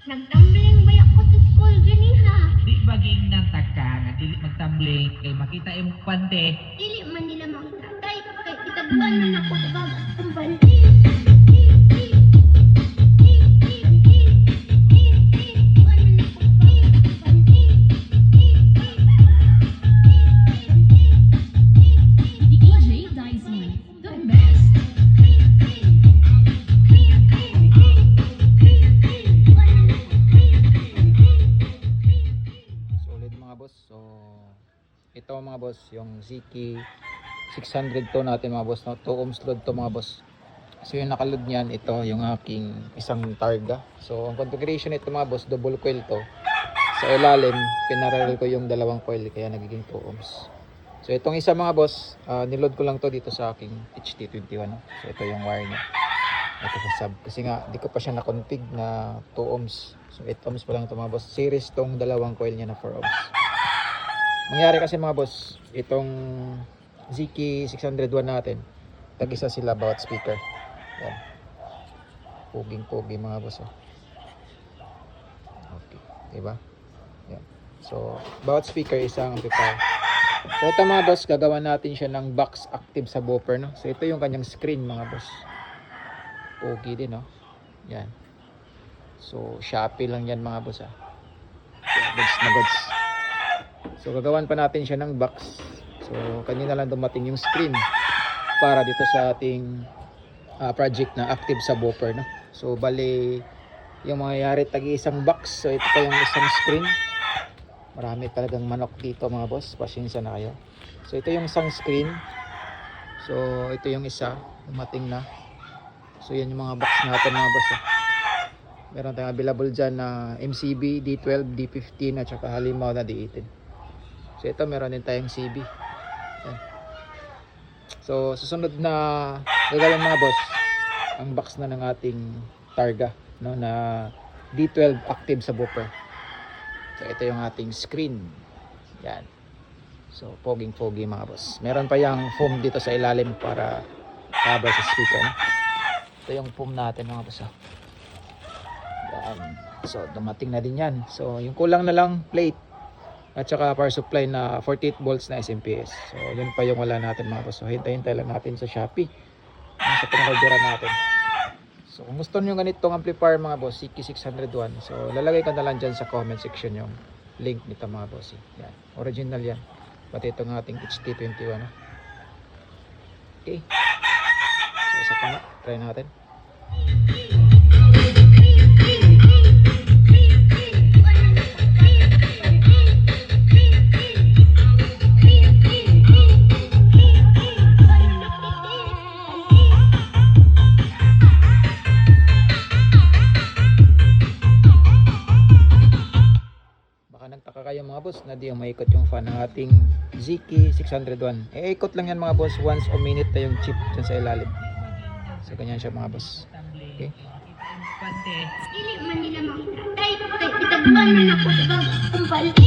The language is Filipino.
Nagtambling ba ako sa school gani ha? Di baging nang taka nga dili magtambling kay makita imong pante. Dili man nila makita. Kay itabuan man ako sa baga. Kumbal. DJ Dyson, the best. Solid mga boss. So ito mga boss yung Ziki 600 to natin mga boss, no? 2 ohms load to mga boss. So yung nakaload niyan, ito yung aking isang Targa. So ang configuration nito mga boss, double coil to. Sa ilalim pinarallel ko yung dalawang coil kaya nagiging 2 ohms. So itong isa mga boss, niload ko lang to dito sa aking HT21, no? So ito yung wire niya. Ito sa sub kasi nga di ko pa siya na-config na 2 ohms. So 8 ohms pa lang ito mga boss. Series tong dalawang coil niya na 4 ohms. Mangyari kasi mga boss, itong Ziki 601 natin, tag-isa sila bawat speaker. Yan. Puging-pugi mga boss. Oh. Okay, diba? Yan. So, bawat speaker isang amplifier. So ito mga boss, gagawa natin siya ng box active subwoofer, no? So ito yung kanyang screen mga boss. Pugi din, no? Yan. So Shopee lang yan mga boss, ah. Goods na goods. So gagawan pa natin siya ng box. So kanina lang dumating yung screen para dito sa ating project na active subwoofer, no? So bali yung mangyayari tag-iisang box. So ito pa yung isang screen. Marami talagang manok dito mga boss. Pasensya na kayo. So ito yung isang screen. So ito yung isa. Dumating na. So yan yung mga box natin mga boss. Meron tayong available dyan na MCB, D12, D15 at saka halimaw na D18. So ito meron din tayong CB. Yan. So susunod na gagawin mga boss, ang box na ng ating Targa, no, na D12 active subwoofer. So ito yung ating screen. Yan. So poging-pogi mga boss. Meron pa yung foam dito sa ilalim para cover sa speaker, no? Ito yung foam natin mga boss. Yan. So dumating na din yan. So yung kulang na lang plate at saka power supply na 48 volts na SMPS. So yun pa yung wala natin mga boss. So hintay-hintay lang natin sa Shopee. Sa pinakaldira natin. So kung gusto nyo ganitong amplifier mga boss, Ziki 601, so lalagay ko na lang dyan sa comment section yung link nito mga boss. Yan. Original yan. Pati itong ating HT21. Okay. So isa pa nga. Try natin. Nagtaka kayo mga boss na di yung maikot yung fan ng ating Ziki 601. Ikot lang yan mga boss once a minute na yung chip dyan sa ilalim. So ganyan siya mga boss. Okay. Pante. Dili man nila makita. Kay itabuan man ako sa baga. Kumbal.